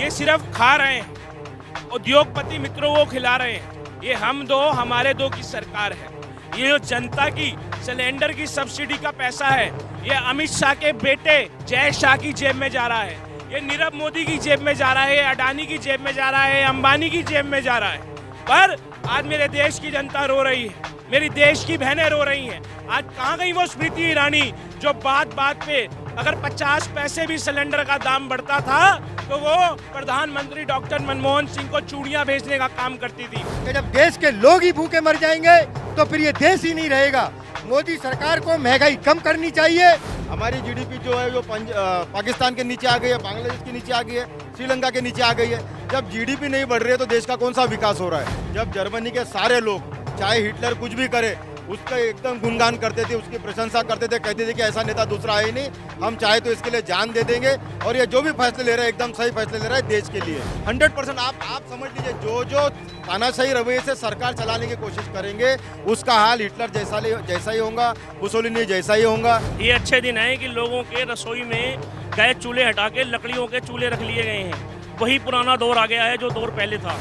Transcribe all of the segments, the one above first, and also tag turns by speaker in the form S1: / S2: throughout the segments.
S1: ये सिर्फ खा रहे हैं, उद्योगपति मित्रों को खिला रहे हैं। ये हम दो हमारे दो की सरकार है। ये जो जनता की सिलेंडर की सब्सिडी का पैसा है, ये अमित शाह के बेटे जय शाह की जेब में जा रहा है, ये नीरव मोदी की जेब में जा रहा है, अडानी की जेब में जा रहा है, अंबानी की जेब में जा रहा है। पर आज मेरे देश की जनता रो रही है, मेरी देश की बहनें रो रही हैं। आज कहाँ गई वो स्मृति ईरानी जो बात बात पे अगर 50 पैसे भी सिलेंडर का दाम बढ़ता था तो वो प्रधानमंत्री डॉक्टर मनमोहन सिंह को चूड़ियां भेजने का काम करती थी।
S2: कि जब देश के लोग ही भूखे मर जाएंगे तो फिर ये देश ही नहीं रहेगा। मोदी सरकार को महंगाई कम करनी चाहिए।
S3: हमारी जीडीपी जो है वो पाकिस्तान के नीचे आ गई है, बांग्लादेश के नीचे आ गई है, श्रीलंका के नीचे आ गई है। जब जीडीपी नहीं बढ़ रही है तो देश का कौन सा विकास हो रहा है? जब जर्मनी के सारे लोग चाहे हिटलर कुछ भी करे उसका एकदम गुणगान करते थे, उसकी प्रशंसा करते थे, कहते थे कि ऐसा नेता दूसरा है ही नहीं, हम चाहे तो इसके लिए जान दे देंगे। और ये जो भी फैसले ले रहा है एकदम सही फैसले ले रहा है देश के लिए 100%। आप समझ लीजिए जो तानाशाही रवैये से सरकार चलाने की कोशिश करेंगे उसका हाल हिटलर जैसा ही होगा, मुसोलिनी जैसा ही होगा।
S1: ये अच्छे दिन है कि लोगों के रसोई में गैस चूल्हे हटा के लकड़ियों के चूल्हे रख लिए गए हैं। वही पुराना दौर आ गया है जो दौर पहले था।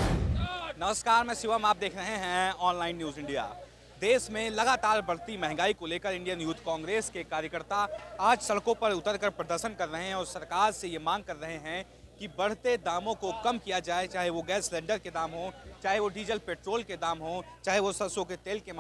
S4: नमस्कार, मैं शिवम, आप देख रहे हैं ऑनलाइन न्यूज़ इंडिया। देश में लगातार बढ़ती महंगाई को लेकर इंडियन यूथ कांग्रेस के कार्यकर्ता आज सड़कों पर उतरकर प्रदर्शन कर रहे हैं और सरकार से ये मांग कर रहे हैं कि बढ़ते दामों को कम किया जाए, चाहे वो गैस सिलेंडर के दाम हो, चाहे वो डीजल पेट्रोल के दाम हो, चाहे वो सरसों के तेल के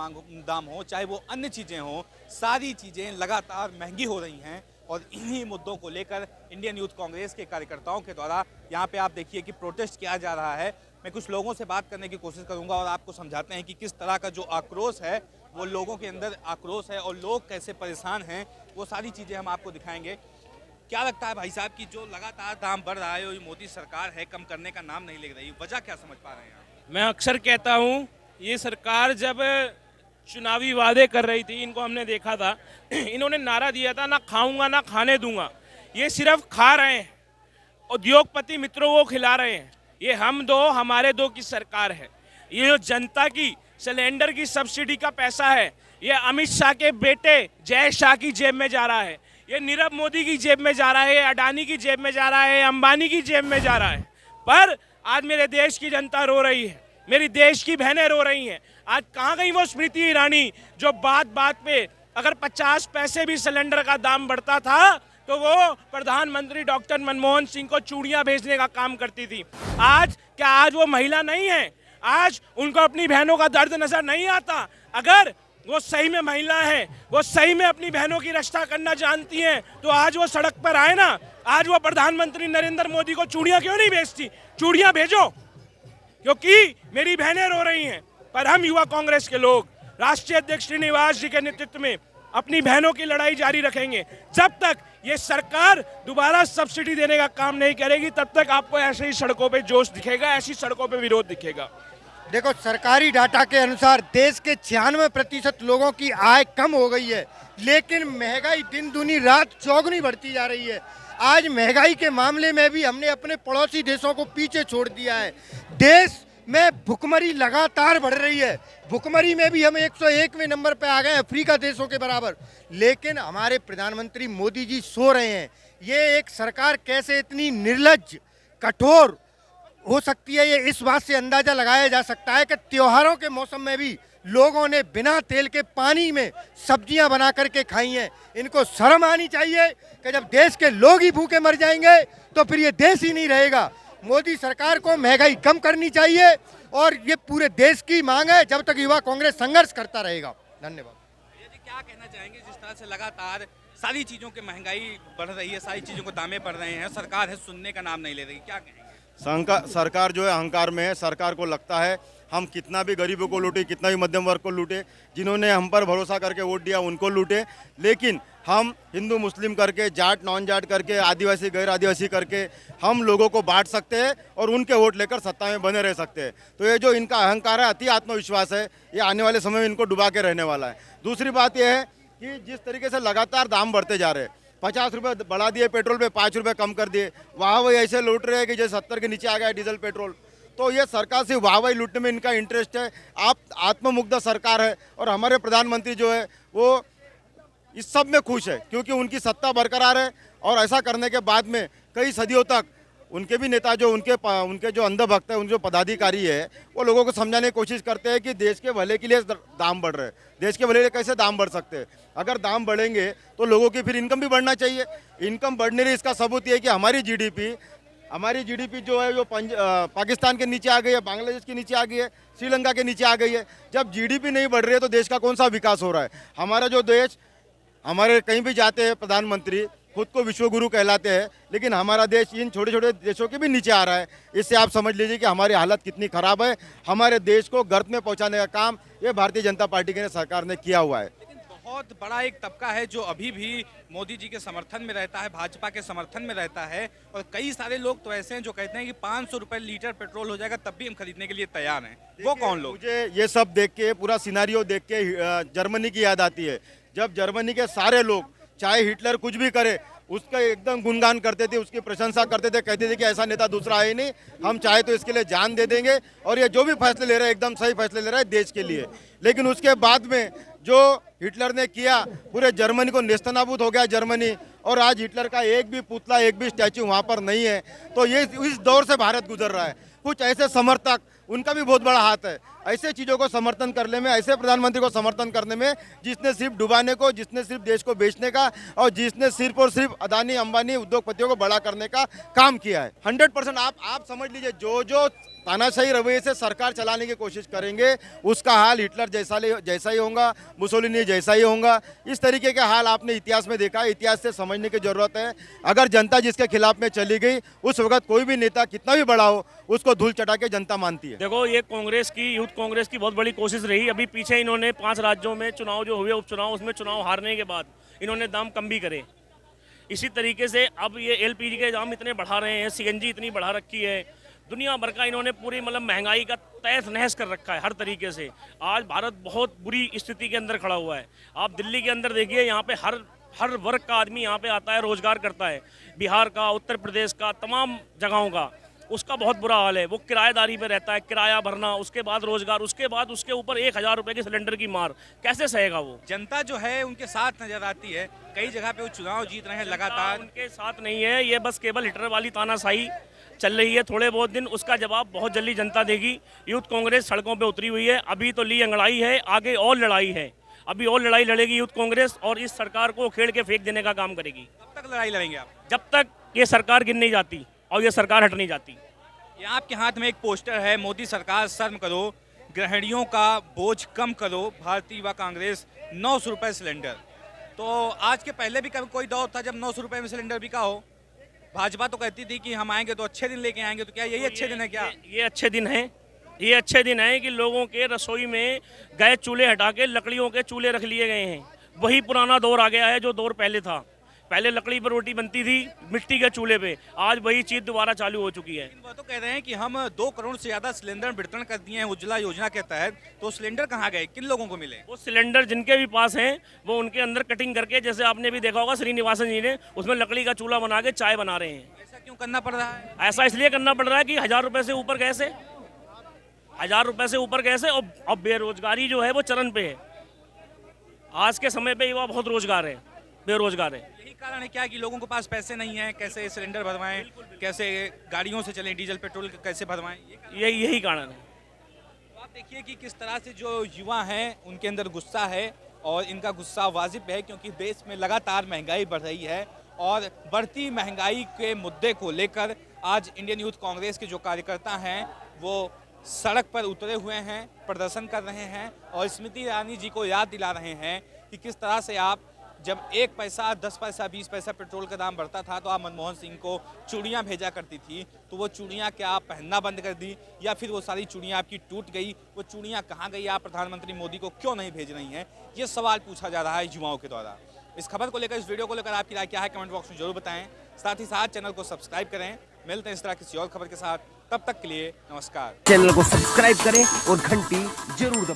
S4: दाम हो, चाहे वो अन्य चीज़ें हों। सारी चीज़ें लगातार महंगी हो रही हैं और इन्हीं मुद्दों को लेकर इंडियन यूथ कांग्रेस के कार्यकर्ताओं के द्वारा यहाँ पे आप देखिए कि प्रोटेस्ट किया जा रहा है। मैं कुछ लोगों से बात करने की कोशिश करूंगा और आपको समझाते हैं कि किस तरह का जो आक्रोश है वो लोगों के अंदर आक्रोश है और लोग कैसे परेशान हैं, वो सारी चीज़ें हम आपको दिखाएंगे। क्या लगता है भाई साहब कि जो लगातार दाम बढ़ रहा है और मोदी सरकार है कम करने का नाम नहीं ले रही, वजह क्या समझ पा रहे हैं आप?
S1: मैं अक्सर कहता हूँ ये सरकार जब चुनावी वादे कर रही थी, इनको हमने देखा था, इन्होंने नारा दिया था ना खाऊंगा ना खाने दूंगा। ये सिर्फ खा रहे हैं, उद्योगपति मित्रों को खिला रहे हैं। ये हम दो हमारे दो की सरकार है। ये जो जनता की सिलेंडर की सब्सिडी का पैसा है, ये अमित शाह के बेटे जय शाह की जेब में जा रहा है, ये नीरव मोदी की जेब में जा रहा है, अडानी की जेब में जा रहा है, अंबानी की जेब में जा रहा है। पर आज मेरे देश की जनता रो रही है, मेरी देश की बहनें रो रही हैं। आज कहाँ गई वो स्मृति ईरानी जो बात बात पे अगर 50 पैसे भी सिलेंडर का दाम बढ़ता था तो वो प्रधानमंत्री डॉक्टर मनमोहन सिंह को चूड़ियां भेजने का काम करती थी। आज वो महिला नहीं है? आज उनको अपनी बहनों का दर्द नजर नहीं आता? अगर वो सही में महिला है, वो सही में अपनी बहनों की रक्षा करना जानती हैं तो आज वो सड़क पर आए ना। आज वो प्रधानमंत्री नरेंद्र मोदी को चूड़ियां क्यों नहीं भेजती? चूड़ियां भेजो, क्योंकि मेरी बहनें रो रही हैं। पर हम युवा कांग्रेस के लोग राष्ट्रीय अध्यक्ष श्रीनिवास जी के नेतृत्व में अपनी बहनों की लड़ाई जारी रखेंगे। जब तक ये सरकार दोबारा सब्सिडी देने का काम नहीं करेगी तब तक आपको ऐसे ही सड़कों पे जोश दिखेगा, ऐसी सड़कों पे विरोध दिखेगा।
S2: देखो, सरकारी डाटा के अनुसार देश के 96% लोगों की आय कम हो गई है, लेकिन महंगाई दिन दूनी रात चौगुनी बढ़ती जा रही है। आज महंगाई के मामले में भी हमने अपने पड़ोसी देशों को पीछे छोड़ दिया है। देश में भुखमरी लगातार बढ़ रही है। भुखमरी में भी हम 101वें नंबर पे आ गए अफ्रीका देशों के बराबर। लेकिन हमारे प्रधानमंत्री मोदी जी सो रहे हैं। ये एक सरकार कैसे इतनी निर्लज्ज, कठोर हो सकती है, ये इस बात से अंदाजा लगाया जा सकता है कि त्योहारों के मौसम में भी लोगों ने बिना तेल के पानी में सब्जियां बना करके खाई हैं। इनको शर्म आनी चाहिए कि जब देश के लोग ही भूखे मर जाएंगे तो फिर ये देश ही नहीं रहेगा। मोदी सरकार को महंगाई कम करनी चाहिए और ये पूरे देश की मांग है जब तक युवा कांग्रेस संघर्ष करता रहेगा। धन्यवाद।
S4: ये क्या कहना चाहेंगे जिस तरह से लगातार सारी चीज़ों की महंगाई बढ़ रही है, सारी चीज़ों को दामे बढ़ रहे हैं, सरकार है सुनने का नाम नहीं ले रही, क्या कहेंगे?
S3: सरकार जो है अहंकार में है। सरकार को लगता है हम कितना भी गरीबों को लूटे, कितना भी मध्यम वर्ग को लूटे, जिन्होंने हम पर भरोसा करके वोट दिया उनको लूटे, लेकिन हम हिंदू मुस्लिम करके, जाट नॉन जाट करके, आदिवासी गैर आदिवासी करके हम लोगों को बांट सकते हैं और उनके वोट लेकर सत्ता में बने रह सकते हैं। तो ये जो इनका अहंकार है, अति आत्मविश्वास है, ये आने वाले समय में इनको डुबा के रहने वाला है। दूसरी बात यह है कि जिस तरीके से लगातार दाम बढ़ते जा रहे हैं, 50 रुपये बढ़ा दिए पेट्रोल पे, 5 रुपये कम कर दिए, वाह वही ऐसे लूट रहे हैं कि जैसे 70 के नीचे आ गया डीजल पेट्रोल। तो ये सरकार से वाह वही लूटने में इनका इंटरेस्ट है। आप आत्ममुग्ध सरकार है और हमारे प्रधानमंत्री जो है वो इस सब में खुश है क्योंकि उनकी सत्ता बरकरार है और ऐसा करने के बाद में कई सदियों तक उनके भी नेता जो उनके जो अंधभक्त है, उनके जो पदाधिकारी है, वो लोगों को समझाने की कोशिश करते हैं कि देश के भले के लिए दाम बढ़ रहे हैं। देश के भले के लिए कैसे दाम बढ़ सकते हैं? अगर दाम बढ़ेंगे तो लोगों की फिर इनकम भी बढ़ना चाहिए। इनकम बढ़ने रही, इसका सबूत ये है कि हमारी जीडीपी जो है वो पाकिस्तान के नीचे आ गई है, बांग्लादेश के नीचे आ गई है, श्रीलंका के नीचे आ गई है। जब जीडीपी नहीं बढ़ रही है तो देश का कौन सा विकास हो रहा है? हमारा जो देश, हमारे कहीं भी जाते हैं प्रधानमंत्री खुद को विश्वगुरु कहलाते हैं, लेकिन हमारा देश इन छोटे छोटे देशों के भी नीचे आ रहा है। इससे आप समझ लीजिए कि हमारी हालत कितनी खराब है। हमारे देश को गर्त में पहुंचाने का काम ये भारतीय जनता पार्टी के सरकार ने किया हुआ है।
S4: लेकिन बहुत बड़ा एक तबका है जो अभी भी मोदी जी के समर्थन में रहता है, भाजपा के समर्थन में रहता है, और कई सारे लोग तो ऐसे हैं जो कहते हैं कि 500 रुपए लीटर पेट्रोल हो जाएगा तब भी हम खरीदने के लिए तैयार हैं। वो कौन लोग?
S3: मुझे ये सब देख के, पूरा सिनारियो देख के जर्मनी की याद आती है। जब जर्मनी के सारे लोग, चाहे हिटलर कुछ भी करे, उसका एकदम गुणगान करते थे, उसकी प्रशंसा करते थे, कहते थे कि ऐसा नेता दूसरा है ही नहीं, हम चाहे तो इसके लिए जान दे देंगे, और ये जो भी फैसले ले रहे हैं एकदम सही फैसले ले रहा है देश के लिए। लेकिन उसके बाद में जो हिटलर ने किया, पूरे जर्मनी को नेस्तनाबूद हो गया जर्मनी, और आज हिटलर का एक भी पुतला, एक भी स्टैचू वहाँ पर नहीं है। तो ये इस दौर से भारत गुजर रहा है। कुछ ऐसे समर्थक, उनका भी बहुत बड़ा हाथ है ऐसे चीज़ों को समर्थन करने में, ऐसे प्रधानमंत्री को समर्थन करने में जिसने सिर्फ डुबाने को, जिसने सिर्फ देश को बेचने का, और जिसने सिर्फ और सिर्फ अदानी अंबानी उद्योगपतियों को बड़ा करने का काम किया है। 100% आप समझ लीजिए, जो तानाशाही रवैये से सरकार चलाने की कोशिश करेंगे उसका हाल हिटलर जैसा ही होगा, मुसोलिनी जैसा ही होगा। इस तरीके के हाल आपने इतिहास में देखा है। इतिहास से समझने की जरूरत है। अगर जनता जिसके खिलाफ में चली गई, उस वक्त कोई भी नेता कितना भी बड़ा हो, उसको धूल चटा के जनता मानती है।
S5: देखो, ये कांग्रेस की, यूथ कांग्रेस की बहुत बड़ी कोशिश रही। अभी पीछे इन्होंने 5 राज्यों में चुनाव जो हुए, उपचुनाव, उसमें चुनाव हारने के बाद इन्होंने दाम कम भी करे। इसी तरीके से अब ये एलपीजी के दाम इतने बढ़ा रहे हैं, सीएनजी इतनी बढ़ा रखी है, दुनिया भर का इन्होंने पूरी मतलब महंगाई का तहस नहस कर रखा है हर तरीके से। आज भारत बहुत बुरी स्थिति के अंदर खड़ा हुआ है। आप दिल्ली के अंदर देखिए, यहाँ पे हर वर्ग का आदमी यहाँ पे आता है, रोजगार करता है। बिहार का, उत्तर प्रदेश का, तमाम जगहों का, उसका बहुत बुरा हाल है। वो किराएदारी पे रहता है, किराया भरना, उसके बाद रोजगार, उसके बाद उसके ऊपर 1000 रुपए के सिलेंडर की मार, कैसे सहेगा वो?
S4: जनता जो है उनके साथ नजर आती है। कई जगह पे वो चुनाव जीत रहे हैं लगातार।
S5: उनके साथ नहीं है, ये बस केवल हिटलर वाली तानाशाही चल रही है थोड़े बहुत दिन। उसका जवाब बहुत जल्दी जनता देगी। यूथ कांग्रेस सड़कों पे उतरी हुई है। अभी तो ली अंगड़ाई है, आगे और लड़ाई है। अभी और लड़ाई लड़ेगी यूथ कांग्रेस, और इस सरकार को उखेड़ के फेंक देने का काम करेगी।
S4: कब तक लड़ाई लड़ेंगे आप?
S5: जब तक ये सरकार गिर नहीं जाती और ये सरकार हट नहीं जाती।
S4: ये आपके हाथ में एक पोस्टर है, मोदी सरकार शर्म करो, गृहिणियों का बोझ कम करो, भारतीय युवा कांग्रेस 900 रुपए सिलेंडर। तो आज के पहले भी कभी कोई दौर था जब 900 रुपए में सिलेंडर बिका हो? भाजपा तो कहती थी कि हम आएंगे तो अच्छे दिन लेके आएंगे, तो क्या यही अच्छे दिन है क्या?
S5: ये अच्छे दिन है। ये अच्छे दिन है कि लोगों के रसोई में गैस चूल्हे हटा के लकड़ियों के चूल्हे रख लिए गए हैं। वही पुराना दौर आ गया है जो दौर पहले था। पहले लकड़ी पर रोटी बनती थी, मिट्टी के चूल्हे पे। आज वही चीज दोबारा चालू हो चुकी है।
S4: वो तो कह रहे हैं कि हम 2 करोड़ से ज्यादा सिलेंडर वितरण कर दिए हैं उज्ज्वला योजना के तहत, तो सिलेंडर कहाँ गए, किन लोगों को मिले?
S5: वो सिलेंडर जिनके भी पास हैं, वो उनके अंदर कटिंग करके, जैसे आपने भी देखा होगा श्रीनिवासन जी ने, उसमें लकड़ी का चूल्हा बना के चाय बना रहे हैं।
S4: ऐसा क्यों करना पड़ रहा है?
S5: ऐसा इसलिए करना पड़ रहा है कि 1000 रुपए से ऊपर गैस है, 1000 रुपए से ऊपर गैस है, और बेरोजगारी जो है वो चरम पे है। आज के समय पे युवा बहुत बेरोजगार है।
S4: यही कारण है क्या कि लोगों के पास पैसे नहीं है, कैसे सिलेंडर भरवाएं, कैसे गाड़ियों से चलें, डीजल पेट्रोल कैसे भरवाएं?
S5: यही कारण है।
S4: तो आप देखिए कि किस तरह से जो युवा हैं उनके अंदर गुस्सा है, और इनका गुस्सा वाजिब है क्योंकि देश में लगातार महंगाई बढ़ रही है, और बढ़ती महंगाई के मुद्दे को लेकर आज इंडियन यूथ कांग्रेस के जो कार्यकर्ता हैं वो सड़क पर उतरे हुए हैं, प्रदर्शन कर रहे हैं, और स्मृति ईरानी जी को याद दिला रहे हैं कि किस तरह से आप जब 1 पैसा, 10 पैसा, 20 पैसा पेट्रोल का दाम बढ़ता था तो आप मनमोहन सिंह को चूड़ियाँ भेजा करती थी, तो वो चूड़ियाँ क्या आप पहनना बंद कर दी, या फिर वो सारी चूड़ियाँ आपकी टूट गई? वो चूड़ियाँ कहाँ गई? आप प्रधानमंत्री मोदी को क्यों नहीं भेज रही हैं? ये सवाल पूछा जा रहा है युवाओं के द्वारा। इस खबर को लेकर, इस वीडियो को लेकर आपकी राय क्या है, कमेंट बॉक्स में जरूर बताएं। साथ ही साथ चैनल को सब्सक्राइब करें। मिलते हैं इस तरह किसी और खबर के साथ, तब तक के लिए नमस्कार।
S6: चैनल को सब्सक्राइब करें और घंटी जरूर दबाएं।